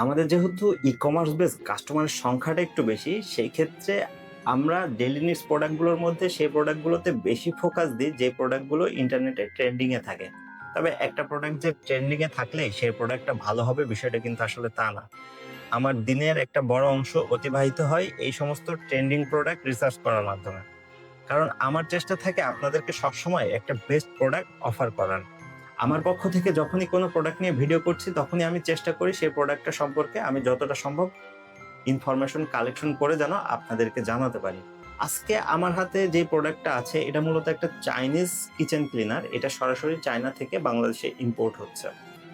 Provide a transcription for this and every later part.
আমাদের যেহেতু e-commerce base কাস্টমারের সংখ্যাটা একটু বেশি, সেই ক্ষেত্রে আমরা ডেইলি নিডস প্রোডাক্টগুলোর মধ্যে সেই প্রোডাক্টগুলোতে বেশি ফোকাস দিই যে প্রোডাক্টগুলো ইন্টারনেটে ট্রেন্ডিং এ থাকে। তবে একটা প্রোডাক্ট যে ট্রেন্ডিং এ থাকলে সেই প্রোডাক্টটা ভালো হবে বিষয়টা কিন্তু আসলে তা না। আমার দিনের একটা বড় অংশ অতিবাহিত হয় এই সমস্ত ট্রেন্ডিং প্রোডাক্ট রিসার্চ করার মাধ্যমে। কারণ আমার চেষ্টা থাকে আপনাদেরকে সবসময় একটা বেস্ট প্রোডাক্ট অফার করার। আমার পক্ষ থেকে যখনই কোনো প্রোডাক্ট নিয়ে ভিডিও করছি তখনই আমি চেষ্টা করি সেই প্রোডাক্টটা সম্পর্কে আমি যতটা সম্ভব ইনফরমেশন কালেকশন করে যেন আপনাদেরকে জানাতে পারি। আজকে আমার হাতে যে প্রোডাক্টটা আছে এটা মূলত একটা চাইনিজ কিচেন ক্লিনার। এটা সরাসরি চায়না থেকে বাংলাদেশে ইম্পোর্ট হচ্ছে।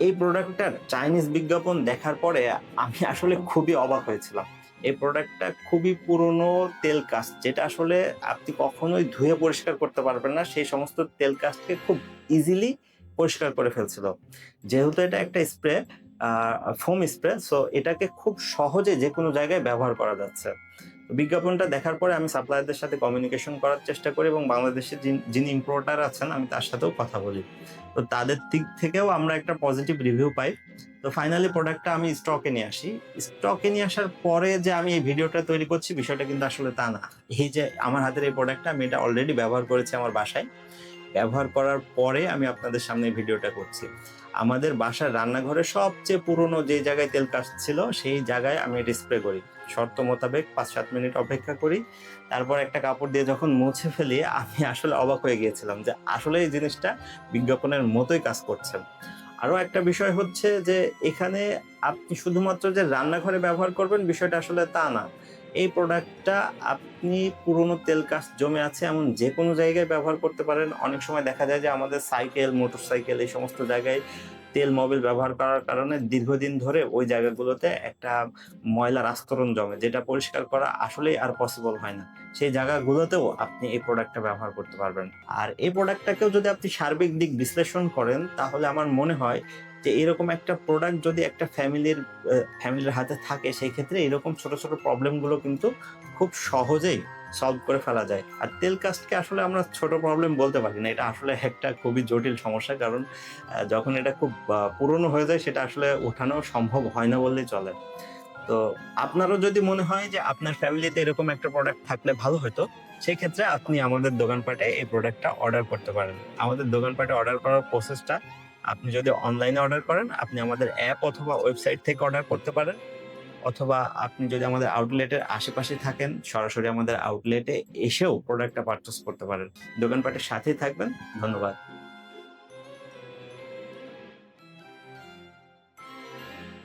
এই প্রোডাক্টটার চাইনিজ বিজ্ঞাপন দেখার পরে আমি আসলে খুবই অবাক হয়েছিলাম। এই প্রোডাক্টটা খুবই পুরনো তেল কাস্ট, যেটা আসলে আপনি কখনোই ধুয়ে পরিষ্কার করতে পারবেন না। সেই সমস্ত তেল কাস্টকে খুব ইজিলি পরিষ্কার করে ফেলছিল। যেহেতু এটা একটা স্প্রে, আ ফোম স্প্রে, সো এটাকে খুব সহজে যেকোনো জায়গায় ব্যবহার করা যাচ্ছে। তো বিজ্ঞাপনটা দেখার পরে আমি সাপ্লায়ারদের সাথে কমিউনিকেশন করার চেষ্টা করি এবং বাংলাদেশে যিনি ইম্পোর্টার আছেন আমি তার সাথেও কথা বলি। তো তাদের দিক থেকেও আমরা একটা পজিটিভ রিভিউ পাই। তো ফাইনালি প্রোডাক্টটা আমি স্টকে নিয়ে আসি। স্টকে নিয়ে আসার পরে যে আমি এই ভিডিওটা তৈরি করছি বিষয়টা কিন্তু আসলে তা না। এই যে আমার হাতের এই প্রোডাক্টটা আমি এটা অলরেডি ব্যবহার করেছি আমার বাসায়। ব্যবহার করার পরে আমি আপনাদের সামনে এই ভিডিওটা করছি। আমাদের বাসার রান্নাঘরে সবচেয়ে পুরনো যে জায়গায় তেল কাজ ছিল, সেই জায়গায় আমি এটা স্প্রে করি। শর্ত মোতাবেক ৫-৭ মিনিট অপেক্ষা করি। তারপর একটা কাপড় দিয়ে যখন মুছে ফেলি, আমি আসলে অবাক হয়ে গিয়েছিলাম যে আসলে এই জিনিসটা বিজ্ঞাপনের মতোই কাজ করছে। আরো একটা বিষয় হচ্ছে যে এখানে আপনি শুধুমাত্র যে রান্নাঘরে ব্যবহার করবেন বিষয়টা আসলে তা না। এই প্রোডাক্টটা আপনি পুরনো তেল কাস্ট জমে আছে এমন যেকোনো জায়গায় ব্যবহার করতে পারেন। অনেক সময় দেখা যায় যে আমাদের সাইকেল, মোটরসাইকেল এই সমস্ত জায়গায় তেল মোবিল ব্যবহার করার কারণে দীর্ঘদিন ধরে ওই জায়গাগুলোতে একটা ময়লার আস্তরণ জমে, যেটা পরিষ্কার করা আসলেই আর পসিবল হয় না। সেই জায়গাগুলোতেও আপনি এই প্রোডাক্টটা ব্যবহার করতে পারবেন। আর এই প্রোডাক্টটাকেও যদি আপনি সার্বিক দিক বিশ্লেষণ করেন তাহলে আমার মনে হয় যে এরকম একটা প্রোডাক্ট যদি একটা ফ্যামিলির হাতে থাকে সেই ক্ষেত্রে এরকম ছোট, ছোট প্রবলেম গুলো কিন্তু খুব সহজেই সলভ করে ফেলা যায়। আর তেল কাস্টকে আসলে আমরা ছোট প্রবলেম বলতে পারি না। এটা আসলে একটা খুবই জটিল সমস্যা। কারণ যখন এটা খুব পুরনো হয়ে যায় সেটা আসলে ওঠানো সম্ভব হয় না বললেই চলে। তো আপনারও যদি মনে হয় যে আপনার ফ্যামিলিতে এরকম একটা প্রোডাক্ট থাকলে ভালো হতো, সেক্ষেত্রে আপনি আমাদের দোকানপাটে এই প্রোডাক্টটা অর্ডার করতে পারেন। আমাদের দোকানপাটে অর্ডার করার প্রসেসটা, আপনি যদি অনলাইনে অর্ডার করেন, আপনি আমাদের অ্যাপ অথবা ওয়েবসাইট থেকে অর্ডার করতে পারেন। অথবা আপনি যদি আমাদের আউটলেটের আশেপাশে থাকেন, সরাসরি আমাদের আউটলেটে এসেও প্রোডাক্টটা পারচেজ করতে পারেন। দোকানপাটের সাথেই থাকবেন। ধন্যবাদ।